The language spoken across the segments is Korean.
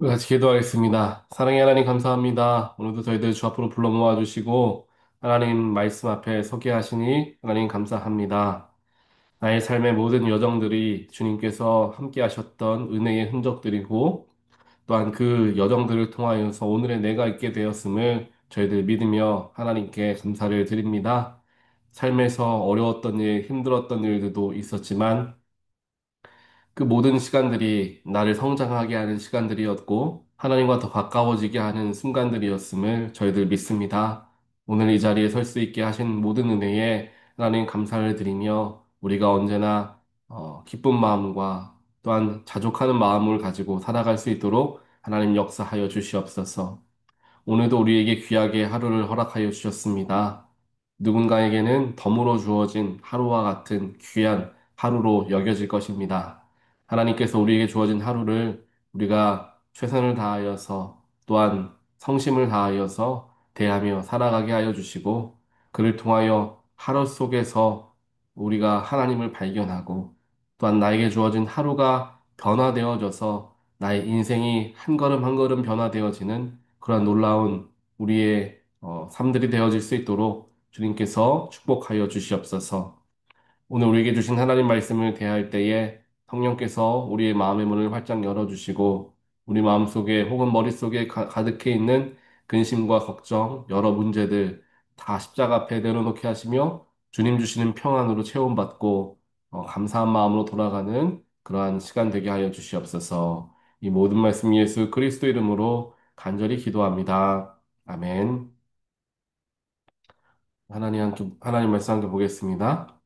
같이 기도하겠습니다. 사랑의 하나님 감사합니다. 오늘도 저희들 주 앞으로 불러 모아주시고 하나님 말씀 앞에 서게 하시니 하나님 감사합니다. 나의 삶의 모든 여정들이 주님께서 함께 하셨던 은혜의 흔적들이고 또한 그 여정들을 통하여서 오늘의 내가 있게 되었음을 저희들 믿으며 하나님께 감사를 드립니다. 삶에서 어려웠던 일, 힘들었던 일들도 있었지만 그 모든 시간들이 나를 성장하게 하는 시간들이었고, 하나님과 더 가까워지게 하는 순간들이었음을 저희들 믿습니다. 오늘 이 자리에 설 수 있게 하신 모든 은혜에 하나님 감사를 드리며, 우리가 언제나 기쁜 마음과 또한 자족하는 마음을 가지고 살아갈 수 있도록 하나님 역사하여 주시옵소서. 오늘도 우리에게 귀하게 하루를 허락하여 주셨습니다. 누군가에게는 덤으로 주어진 하루와 같은 귀한 하루로 여겨질 것입니다. 하나님께서 우리에게 주어진 하루를 우리가 최선을 다하여서 또한 성심을 다하여서 대하며 살아가게 하여 주시고 그를 통하여 하루 속에서 우리가 하나님을 발견하고 또한 나에게 주어진 하루가 변화되어져서 나의 인생이 한 걸음 한 걸음 변화되어지는 그러한 놀라운 우리의 삶들이 되어질 수 있도록 주님께서 축복하여 주시옵소서. 오늘 우리에게 주신 하나님 말씀을 대할 때에 성령께서 우리의 마음의 문을 활짝 열어주시고 우리 마음속에 혹은 머릿속에 가득해 있는 근심과 걱정, 여러 문제들 다 십자가 앞에 내려놓게 하시며 주님 주시는 평안으로 체험받고 감사한 마음으로 돌아가는 그러한 시간 되게 하여 주시옵소서. 이 모든 말씀 예수 그리스도 이름으로 간절히 기도합니다. 아멘. 하나님 말씀 함께 보겠습니다.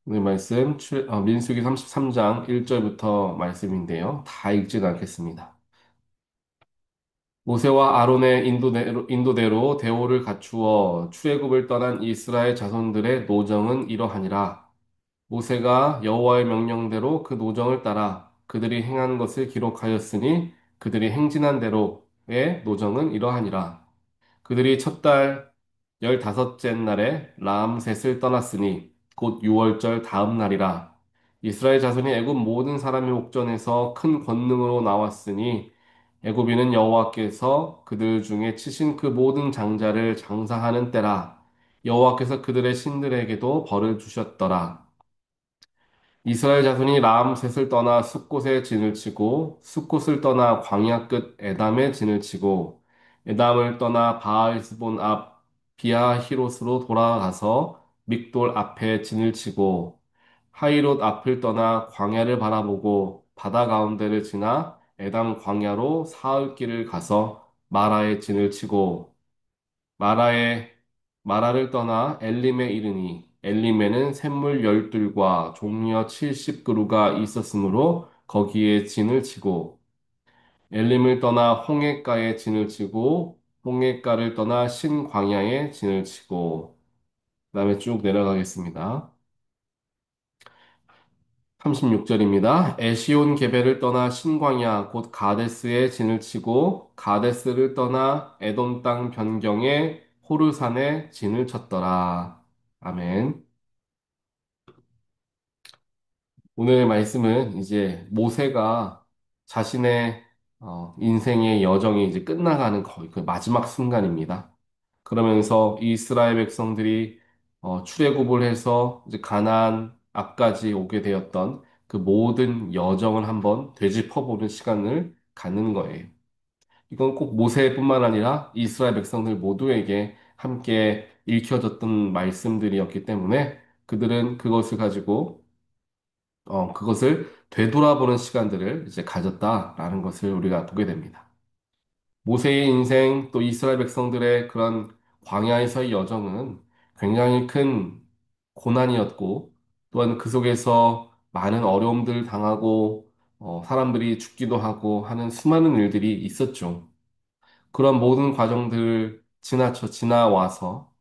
오늘 말씀 민수기 33장 1절부터 말씀인데요. 다 읽지는 않겠습니다. 모세와 아론의 인도대로 대오를 갖추어 출애굽을 떠난 이스라엘 자손들의 노정은 이러하니라. 모세가 여호와의 명령대로 그 노정을 따라 그들이 행한 것을 기록하였으니 그들이 행진한 대로의 노정은 이러하니라. 그들이 첫 달 15째 날에 람셋을 떠났으니 곧 6월절 다음 날이라. 이스라엘 자손이 애굽 모든 사람의 옥전에서 큰 권능으로 나왔으니 애굽인은 여호와께서 그들 중에 치신 그 모든 장자를 장사하는 때라. 여호와께서 그들의 신들에게도 벌을 주셨더라. 이스라엘 자손이 라암셋을 떠나 숫곳에 진을 치고 숫곳을 떠나 광야 끝 에담에 진을 치고 에담을 떠나 바알스본 앞 비아히롯으로 돌아가서 믹돌 앞에 진을 치고 하이롯 앞을 떠나 광야를 바라보고 바다 가운데를 지나 에담 광야로 사흘 길을 가서 마라에 진을 치고 마라에 마라를 떠나 엘림에 이르니 엘림에는 샘물 열둘과 종려 70그루가 있었으므로 거기에 진을 치고 엘림을 떠나 홍해가에 진을 치고 홍해가를 떠나 신광야에 진을 치고 그다음에 쭉 내려가겠습니다. 36절입니다. 에시온 게베를 떠나 신광야 곧 가데스에 진을 치고 가데스를 떠나 에돔 땅 변경에 호르산에 진을 쳤더라. 아멘. 오늘 말씀은 이제 모세가 자신의 인생의 여정이 이제 끝나가는 거의 그 마지막 순간입니다. 그러면서 이스라엘 백성들이 출애굽을 해서 이제 가나안 앞까지 오게 되었던 그 모든 여정을 한번 되짚어보는 시간을 갖는 거예요. 이건 꼭 모세뿐만 아니라 이스라엘 백성들 모두에게 함께 읽혀졌던 말씀들이었기 때문에 그들은 그것을 가지고 그것을 되돌아보는 시간들을 이제 가졌다라는 것을 우리가 보게 됩니다. 모세의 인생 또 이스라엘 백성들의 그런 광야에서의 여정은 굉장히 큰 고난이었고 또한 그 속에서 많은 어려움들 당하고 사람들이 죽기도 하고 하는 수많은 일들이 있었죠. 그런 모든 과정들을 지나와서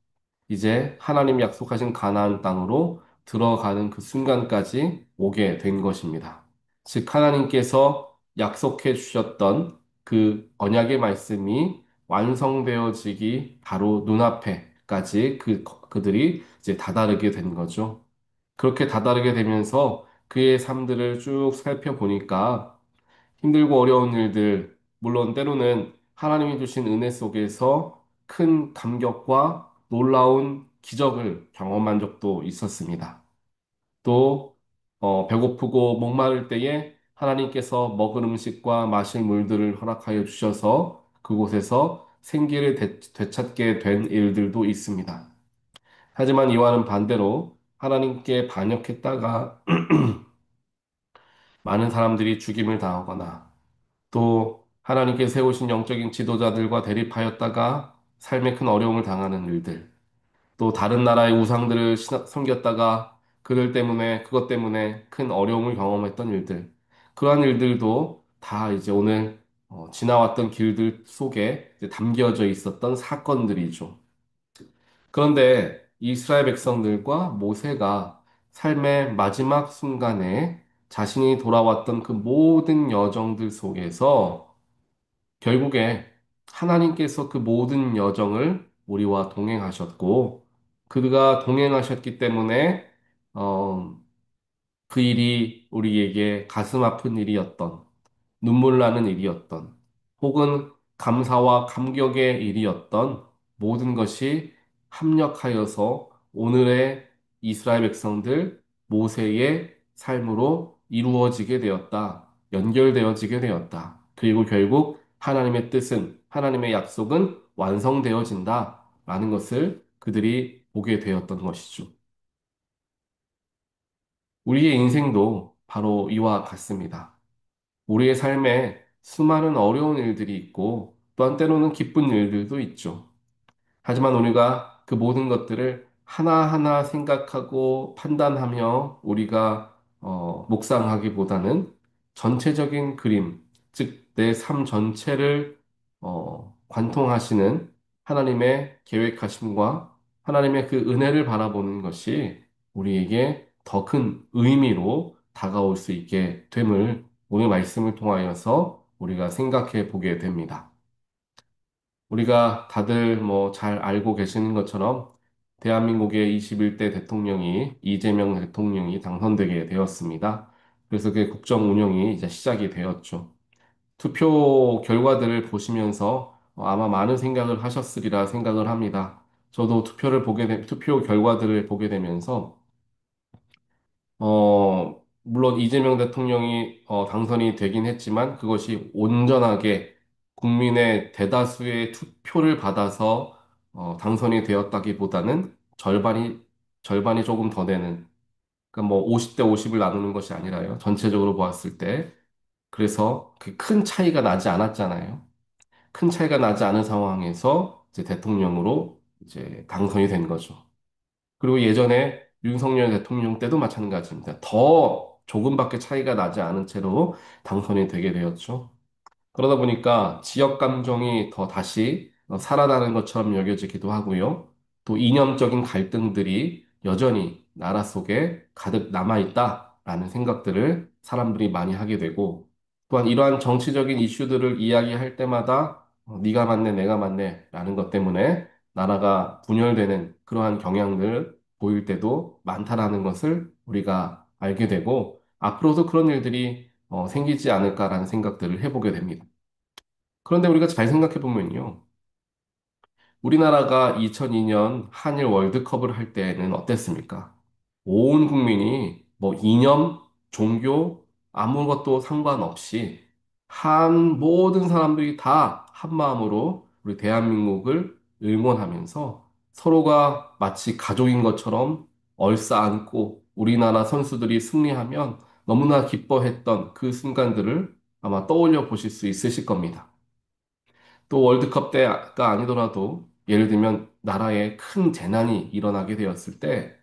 이제 하나님 약속하신 가나안 땅으로 들어가는 그 순간까지 오게 된 것입니다. 즉 하나님께서 약속해 주셨던 그 언약의 말씀이 완성되어지기 바로 눈앞에까지 그들이 이제 다다르게 된 거죠. 그렇게 다다르게 되면서 그의 삶들을 쭉 살펴보니까 힘들고 어려운 일들, 물론 때로는 하나님이 주신 은혜 속에서 큰 감격과 놀라운 기적을 경험한 적도 있었습니다. 또 배고프고 목마를 때에 하나님께서 먹을 음식과 마실 물들을 허락하여 주셔서 그곳에서 생기를 되찾게 된 일들도 있습니다. 하지만 이와는 반대로 하나님께 반역했다가 많은 사람들이 죽임을 당하거나 또 하나님께 세우신 영적인 지도자들과 대립하였다가 삶의 큰 어려움을 당하는 일들, 또 다른 나라의 우상들을 섬겼다가 그것 때문에 큰 어려움을 경험했던 일들, 그러한 일들도 다 이제 오늘 지나왔던 길들 속에 이제 담겨져 있었던 사건들이죠. 그런데 이스라엘 백성들과 모세가 삶의 마지막 순간에 자신이 돌아왔던 그 모든 여정들 속에서 결국에 하나님께서 그 모든 여정을 우리와 동행하셨고, 그가 동행하셨기 때문에, 어, 그 일이 우리에게 가슴 아픈 일이었던, 눈물 나는 일이었던, 혹은 감사와 감격의 일이었던 모든 것이 합력하여서 오늘의 이스라엘 백성들 모세의 삶으로 이루어지게 되었다. 연결되어지게 되었다. 그리고 결국 하나님의 뜻은, 하나님의 약속은 완성되어진다. 라는 것을 그들이 보게 되었던 것이죠. 우리의 인생도 바로 이와 같습니다. 우리의 삶에 수많은 어려운 일들이 있고 또한 때로는 기쁜 일들도 있죠. 하지만 우리가 그 모든 것들을 하나하나 생각하고 판단하며 우리가 묵상하기보다는 전체적인 그림, 즉 내 삶 전체를 관통하시는 하나님의 계획하심과 하나님의 그 은혜를 바라보는 것이 우리에게 더 큰 의미로 다가올 수 있게 됨을 오늘 말씀을 통하여서 우리가 생각해 보게 됩니다. 우리가 다들 뭐 잘 알고 계시는 것처럼 대한민국의 21대 대통령이 이재명 대통령이 당선되게 되었습니다. 그래서 그 국정 운영이 이제 시작이 되었죠. 투표 결과들을 보시면서 아마 많은 생각을 하셨으리라 생각을 합니다. 저도 투표 결과들을 보게 되면서 물론 이재명 대통령이 당선이 되긴 했지만 그것이 온전하게 국민의 대다수의 투표를 받아서 당선이 되었다기보다는 절반이 조금 더 되는, 그러니까 뭐 50대 50을 나누는 것이 아니라요. 전체적으로 보았을 때. 그래서 그 큰 차이가 나지 않았잖아요. 큰 차이가 나지 않은 상황에서 이제 대통령으로 이제 당선이 된 거죠. 그리고 예전에 윤석열 대통령 때도 마찬가지입니다. 더 조금밖에 차이가 나지 않은 채로 당선이 되게 되었죠. 그러다 보니까 지역 감정이 더 다시 살아나는 것처럼 여겨지기도 하고요. 또 이념적인 갈등들이 여전히 나라 속에 가득 남아있다라는 생각들을 사람들이 많이 하게 되고, 또한 이러한 정치적인 이슈들을 이야기할 때마다 네가 맞네, 내가 맞네 라는 것 때문에 나라가 분열되는 그러한 경향들 보일 때도 많다라는 것을 우리가 알게 되고, 앞으로도 그런 일들이 생기지 않을까라는 생각들을 해보게 됩니다. 그런데 우리가 잘 생각해 보면요. 우리나라가 2002년 한일 월드컵을 할 때는 어땠습니까? 온 국민이 뭐 이념, 종교, 아무것도 상관없이 한 모든 사람들이 다 한 마음으로 우리 대한민국을 응원하면서 서로가 마치 가족인 것처럼 얼싸안고 우리나라 선수들이 승리하면 너무나 기뻐했던 그 순간들을 아마 떠올려 보실 수 있으실 겁니다. 또 월드컵 때가 아니더라도 예를 들면 나라에 큰 재난이 일어나게 되었을 때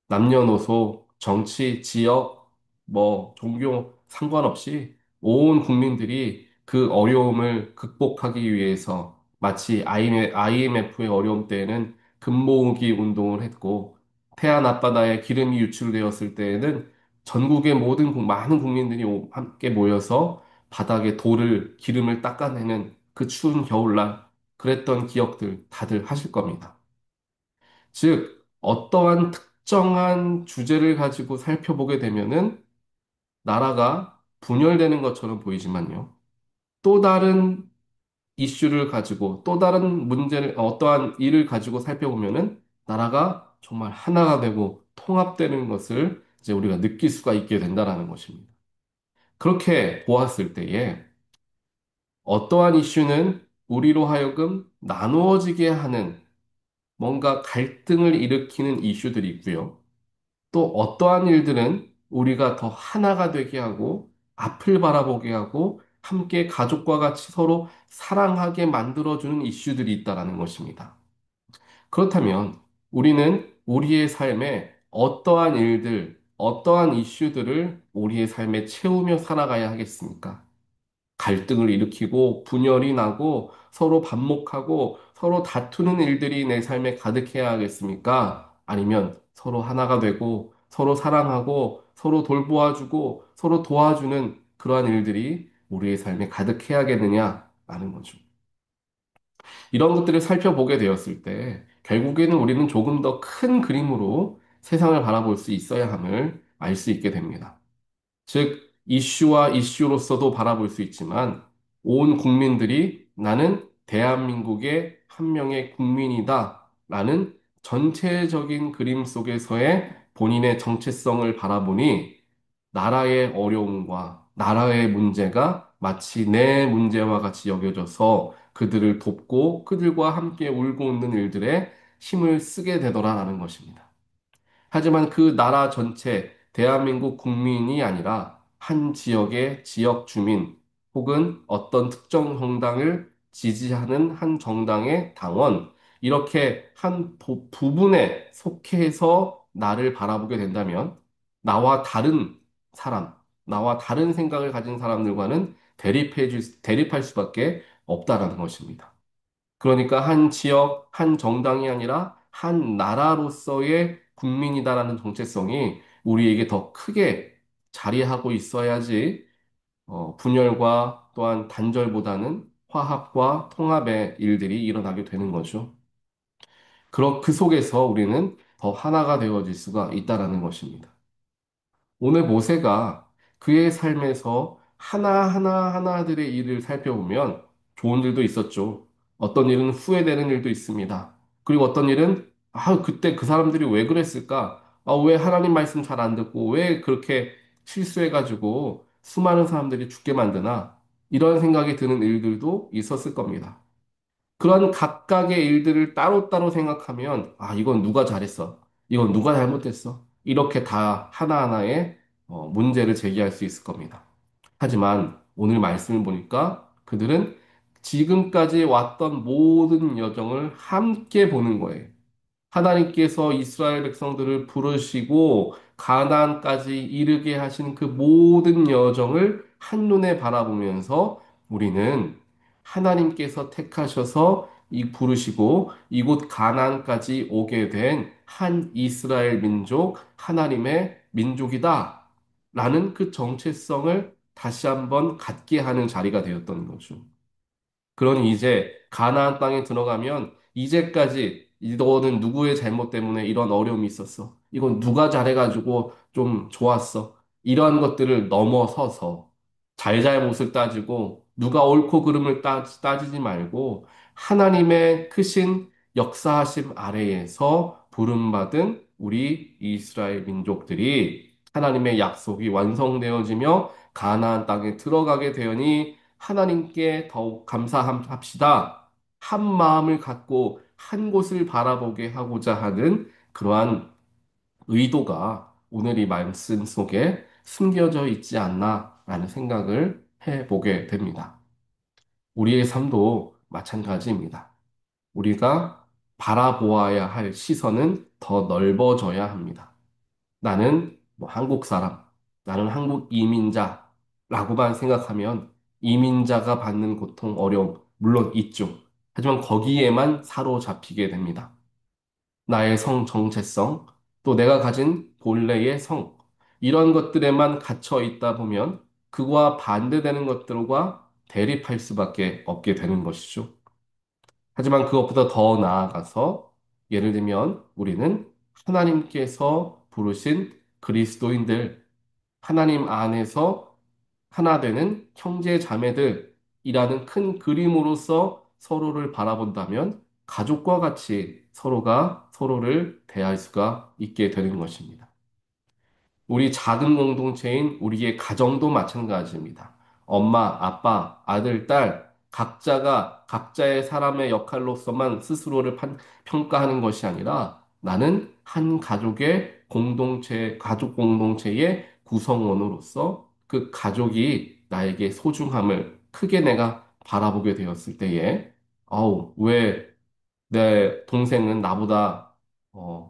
남녀노소, 정치, 지역, 뭐 종교 상관없이 온 국민들이 그 어려움을 극복하기 위해서 마치 IMF의 어려움 때에는 금 모으기 운동을 했고 태안 앞바다에 기름이 유출되었을 때에는 전국의 많은 국민들이 함께 모여서 바닥에 기름을 닦아내는 그 추운 겨울날 그랬던 기억들 다들 하실 겁니다. 즉, 어떠한 특정한 주제를 가지고 살펴보게 되면은 나라가 분열되는 것처럼 보이지만요. 또 다른 이슈를 가지고 또 다른 문제를 어떠한 일을 가지고 살펴보면은 나라가 정말 하나가 되고 통합되는 것을 이제 우리가 느낄 수가 있게 된다라는 것입니다. 그렇게 보았을 때에 어떠한 이슈는 우리로 하여금 나누어지게 하는 뭔가 갈등을 일으키는 이슈들이 있고요. 또 어떠한 일들은 우리가 더 하나가 되게 하고 앞을 바라보게 하고 함께 가족과 같이 서로 사랑하게 만들어주는 이슈들이 있다라는 것입니다. 그렇다면 우리는 우리의 삶에 어떠한 일들, 어떠한 이슈들을 우리의 삶에 채우며 살아가야 하겠습니까? 갈등을 일으키고 분열이 나고 서로 반목하고 서로 다투는 일들이 내 삶에 가득해야 하겠습니까? 아니면 서로 하나가 되고 서로 사랑하고 서로 돌보아주고 서로 도와주는 그러한 일들이 우리의 삶에 가득해야겠느냐라는 거죠. 이런 것들을 살펴보게 되었을 때 결국에는 우리는 조금 더 큰 그림으로 세상을 바라볼 수 있어야 함을 알 수 있게 됩니다. 즉, 이슈와 이슈로서도 바라볼 수 있지만, 온 국민들이 나는 대한민국의 한 명의 국민이다. 라는 전체적인 그림 속에서의 본인의 정체성을 바라보니, 나라의 어려움과 나라의 문제가 마치 내 문제와 같이 여겨져서 그들을 돕고 그들과 함께 울고 웃는 일들에 힘을 쓰게 되더라라는 것입니다. 하지만 그 나라 전체, 대한민국 국민이 아니라 한 지역의 지역 주민 혹은 어떤 특정 정당을 지지하는 한 정당의 당원, 이렇게 한 부분에 속해서 나를 바라보게 된다면 나와 다른 사람, 나와 다른 생각을 가진 사람들과는 대립할 수밖에 없다라는 것입니다. 그러니까 한 지역, 한 정당이 아니라 한 나라로서의 국민이다라는 정체성이 우리에게 더 크게 자리하고 있어야지 분열과 또한 단절보다는 화합과 통합의 일들이 일어나게 되는 거죠. 그 속에서 우리는 더 하나가 되어질 수가 있다라는 것입니다. 오늘 모세가 그의 삶에서 하나하나들의 일을 살펴보면 좋은 일도 있었죠. 어떤 일은 후회되는 일도 있습니다. 그리고 어떤 일은, 그때 그 사람들이 왜 그랬을까? 왜 하나님 말씀 잘 안 듣고 왜 그렇게 실수해가지고 수많은 사람들이 죽게 만드나? 이런 생각이 드는 일들도 있었을 겁니다. 그런 각각의 일들을 따로따로 생각하면, 이건 누가 잘했어. 이건 누가 잘못했어. 이렇게 다 하나하나의 문제를 제기할 수 있을 겁니다. 하지만 오늘 말씀을 보니까 그들은 지금까지 왔던 모든 여정을 함께 보는 거예요. 하나님께서 이스라엘 백성들을 부르시고 가나안까지 이르게 하신 그 모든 여정을 한눈에 바라보면서 우리는 하나님께서 택하셔서 이 부르시고 이곳 가나안까지 오게 된 한 이스라엘 민족, 하나님의 민족이다. 라는 그 정체성을 다시 한번 갖게 하는 자리가 되었던 거죠. 그러니 이제 가나안 땅에 들어가면 이제까지 너는 누구의 잘못 때문에 이런 어려움이 있었어. 이건 누가 잘해가지고 좀 좋았어. 이러한 것들을 넘어서서 잘잘못을 따지고 누가 옳고 그름을 따지지 말고 하나님의 크신 역사하심 아래에서 부름받은 우리 이스라엘 민족들이 하나님의 약속이 완성되어지며 가나안 땅에 들어가게 되오니 하나님께 더욱 감사합시다. 한 마음을 갖고 한 곳을 바라보게 하고자 하는 그러한 의도가 오늘 이 말씀 속에 숨겨져 있지 않나라는 생각을 해보게 됩니다. 우리의 삶도 마찬가지입니다. 우리가 바라보아야 할 시선은 더 넓어져야 합니다. 나는 뭐 한국 사람, 나는 한국 이민자라고만 생각하면 이민자가 받는 고통, 어려움, 물론 있죠. 하지만 거기에만 사로잡히게 됩니다. 나의 성 정체성, 또 내가 가진 본래의 성, 이런 것들에만 갇혀 있다 보면 그와 반대되는 것들과 대립할 수밖에 없게 되는 것이죠. 하지만 그것보다 더 나아가서 예를 들면 우리는 하나님께서 부르신 그리스도인들, 하나님 안에서 하나 되는 형제 자매들이라는 큰 그림으로서 서로를 바라본다면 가족과 같이 서로가 서로를 대할 수가 있게 되는 것입니다. 우리 작은 공동체인 우리의 가정도 마찬가지입니다. 엄마, 아빠, 아들, 딸, 각자가 각자의 사람의 역할로서만 스스로를 평가하는 것이 아니라 나는 한 가족의 공동체, 가족 공동체의 구성원으로서 그 가족이 나에게 소중함을 크게 내가 바라보게 되었을 때에, 왜 내 동생은 나보다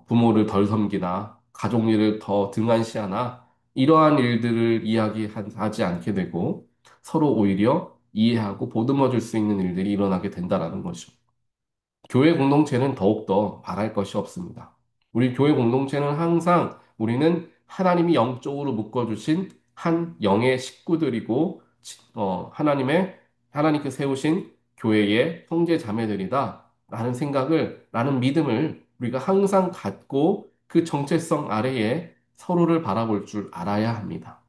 부모를 덜 섬기나, 가족 일을 더 등한시하나, 이러한 일들을 이야기하지 않게 되고, 서로 오히려 이해하고 보듬어 줄 수 있는 일들이 일어나게 된다라는 것이죠. 교회 공동체는 더욱더 바랄 것이 없습니다. 우리 교회 공동체는 항상 우리는 하나님이 영적으로 묶어주신 한 영의 식구들이고, 하나님께 세우신 교회의 형제 자매들이다. 라는 생각을, 라는 믿음을 우리가 항상 갖고 그 정체성 아래에 서로를 바라볼 줄 알아야 합니다.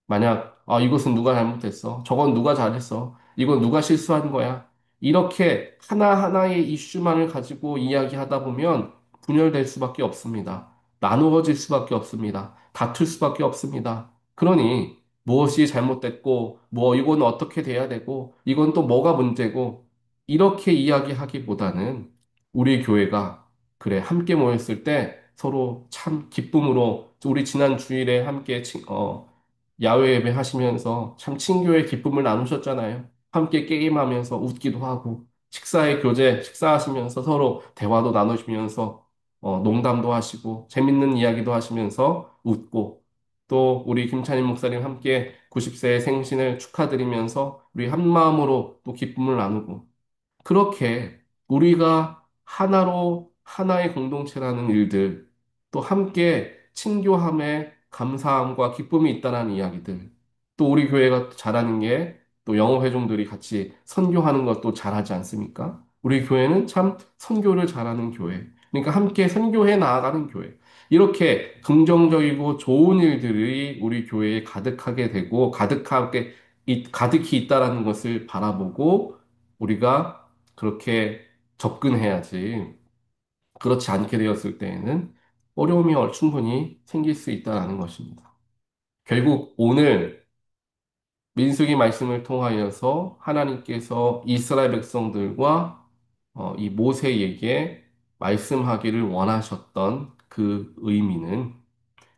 만약 이것은 누가 잘못했어. 저건 누가 잘했어. 이건 누가 실수한 거야. 이렇게 하나하나의 이슈만을 가지고 이야기하다 보면 분열될 수밖에 없습니다. 나누어질 수밖에 없습니다. 다툴 수밖에 없습니다. 그러니 무엇이 잘못됐고 이건 어떻게 돼야 되고 이건 또 뭐가 문제고 이렇게 이야기하기보다는 우리 교회가 그래 함께 모였을 때 서로 참 기쁨으로 우리 지난 주일에 함께 야외 예배 하시면서 참 친교의 기쁨을 나누셨잖아요. 함께 게임하면서 웃기도 하고, 식사하시면서 서로 대화도 나누시면서, 농담도 하시고, 재밌는 이야기도 하시면서 웃고, 또 우리 김찬희 목사님 함께 90세의 생신을 축하드리면서 우리 한 마음으로 또 기쁨을 나누고, 그렇게 우리가 하나로 하나의 공동체라는 일들, 또 함께 친교함에 감사함과 기쁨이 있다는 이야기들, 또 우리 교회가 잘하는 게 또 영어 회종들이 같이 선교하는 것도 잘하지 않습니까? 우리 교회는 참 선교를 잘하는 교회. 그러니까 함께 선교해 나아가는 교회. 이렇게 긍정적이고 좋은 일들이 우리 교회에 가득하게 되고 가득히 있다라는 것을 바라보고 우리가 그렇게 접근해야지. 그렇지 않게 되었을 때에는 어려움이 충분히 생길 수 있다는 것입니다. 결국 오늘 민수기 말씀을 통하여서 하나님께서 이스라엘 백성들과 이 모세에게 말씀하기를 원하셨던 그 의미는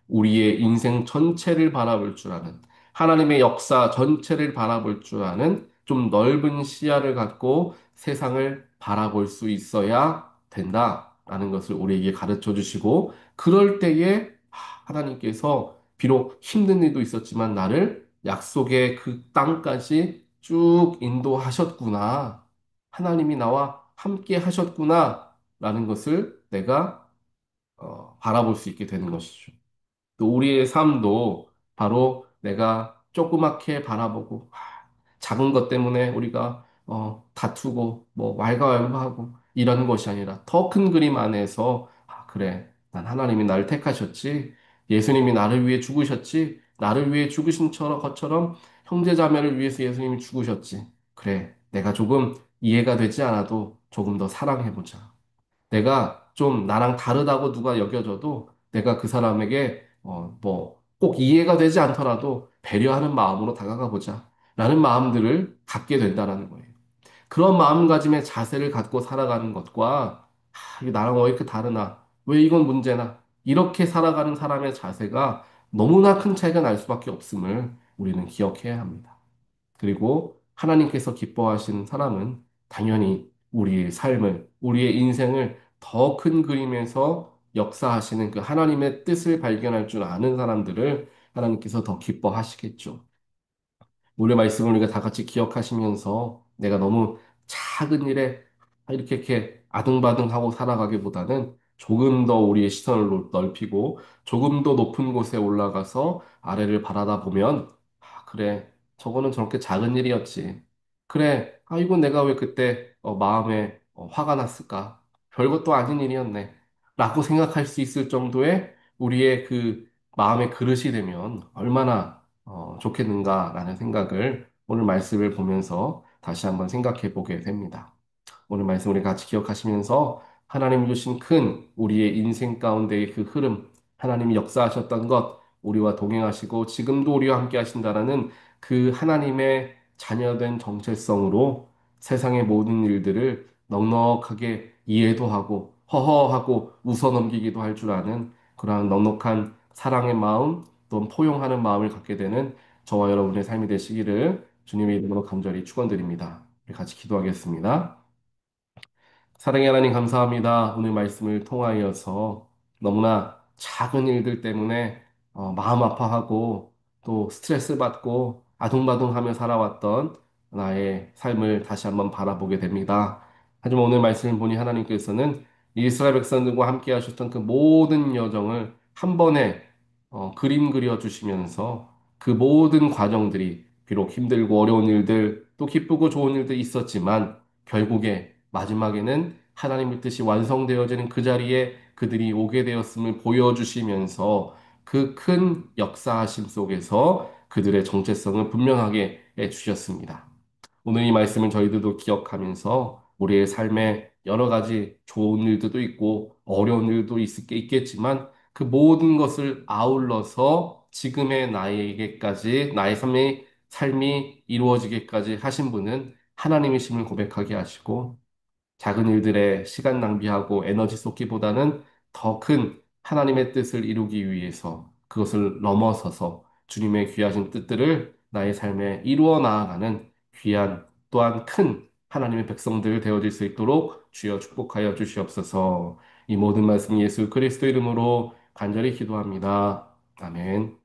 우리의 인생 전체를 바라볼 줄 아는 하나님의 역사 전체를 바라볼 줄 아는 좀 넓은 시야를 갖고 세상을 바라볼 수 있어야 된다라는 것을 우리에게 가르쳐 주시고 그럴 때에 하나님께서 비록 힘든 일도 있었지만 나를 약속의 그 땅까지 쭉 인도하셨구나. 하나님이 나와 함께 하셨구나. 라는 것을 내가 바라볼 수 있게 되는 것이죠. 또 우리의 삶도 바로 내가 조그맣게 바라보고 작은 것 때문에 우리가 다투고 뭐 왈가왈부하고 이런 것이 아니라 더 큰 그림 안에서 그래 난 하나님이 나를 택하셨지 예수님이 나를 위해 죽으셨지 나를 위해 죽으신 것처럼 형제자매를 위해서 예수님이 죽으셨지 그래 내가 조금 이해가 되지 않아도 조금 더 사랑해보자. 내가 좀 나랑 다르다고 누가 여겨져도 내가 그 사람에게 꼭 이해가 되지 않더라도 배려하는 마음으로 다가가 보자. 라는 마음들을 갖게 된다라는 거예요. 그런 마음가짐의 자세를 갖고 살아가는 것과 이게 나랑 왜 이렇게 다르나? 왜 이건 문제나? 이렇게 살아가는 사람의 자세가 너무나 큰 차이가 날 수밖에 없음을 우리는 기억해야 합니다. 그리고 하나님께서 기뻐하시는 사람은 당연히 우리의 삶을, 우리의 인생을 더 큰 그림에서 역사하시는 그 하나님의 뜻을 발견할 줄 아는 사람들을 하나님께서 더 기뻐하시겠죠. 오늘 말씀을 우리가 다 같이 기억하시면서 내가 너무 작은 일에 이렇게 아등바등하고 살아가기보다는 조금 더 우리의 시선을 넓히고 조금 더 높은 곳에 올라가서 아래를 바라다 보면 그래 저거는 저렇게 작은 일이었지. 그래 이거 내가 왜 그때 마음에 화가 났을까? 별것도 아닌 일이었네. 라고 생각할 수 있을 정도의 우리의 그 마음의 그릇이 되면 얼마나 좋겠는가라는 생각을 오늘 말씀을 보면서 다시 한번 생각해 보게 됩니다. 오늘 말씀 우리 같이 기억하시면서 하나님 주신 큰 우리의 인생 가운데의 그 흐름, 하나님이 역사하셨던 것, 우리와 동행하시고 지금도 우리와 함께 하신다라는 그 하나님의 자녀된 정체성으로 세상의 모든 일들을 넉넉하게 이해도 하고 허허하고 웃어넘기기도 할 줄 아는 그러한 넉넉한 사랑의 마음, 또 포용하는 마음을 갖게 되는 저와 여러분의 삶이 되시기를 주님의 이름으로 간절히 축원드립니다. 우리 같이 기도하겠습니다. 사랑의 하나님 감사합니다. 오늘 말씀을 통하여서 너무나 작은 일들 때문에 마음 아파하고 또 스트레스 받고 아둥바둥하며 살아왔던 나의 삶을 다시 한번 바라보게 됩니다. 하지만 오늘 말씀을 보니 하나님께서는 이스라엘 백성들과 함께 하셨던 그 모든 여정을 한 번에 그림 그려 주시면서 그 모든 과정들이 비록 힘들고 어려운 일들 또 기쁘고 좋은 일도 있었지만 결국에 마지막에는 하나님의 뜻이 완성되어지는 그 자리에 그들이 오게 되었음을 보여주시면서 그 큰 역사하심 속에서 그들의 정체성을 분명하게 해주셨습니다. 오늘 이 말씀을 저희들도 기억하면서 우리의 삶에 여러 가지 좋은 일들도 있고 어려운 일도 있겠지만 그 모든 것을 아울러서 지금의 나에게까지 나의 삶이 이루어지게까지 하신 분은 하나님이심을 고백하게 하시고 작은 일들에 시간 낭비하고 에너지 쏟기보다는 더 큰 하나님의 뜻을 이루기 위해서 그것을 넘어서서 주님의 귀하신 뜻들을 나의 삶에 이루어 나아가는 귀한 또한 큰 하나님의 백성들 되어질 수 있도록 주여 축복하여 주시옵소서. 이 모든 말씀 예수 그리스도 이름으로 간절히 기도합니다. 아멘.